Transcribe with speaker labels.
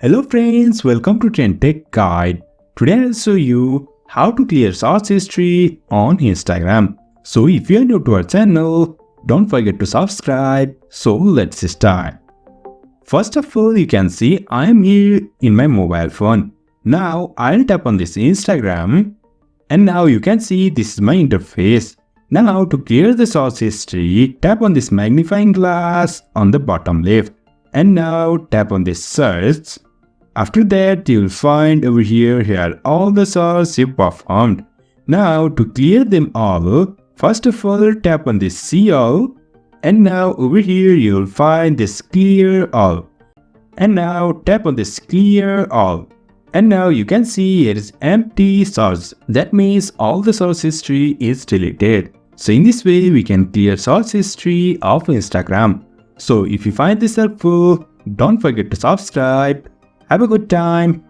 Speaker 1: Hello friends, welcome to TrendTechGuide. Today I'll show you how to clear search history on Instagram. So if you are new to our channel, don't forget to subscribe. So let's start. First of all, you can see I am here in my mobile phone. Now I'll tap on this Instagram and now you can see this is my interface. Now to clear the search history, tap on this magnifying glass on the bottom left. And now tap on this search. After that, you'll find over here all the searches you performed. Now to clear them all, first of all tap on this see all. And now over here you'll find this clear all. And now tap on this clear all. And now you can see it is empty search. That means all the search history is deleted. So in this way we can clear search history of Instagram. So if you find this helpful, don't forget to subscribe. Have a good time.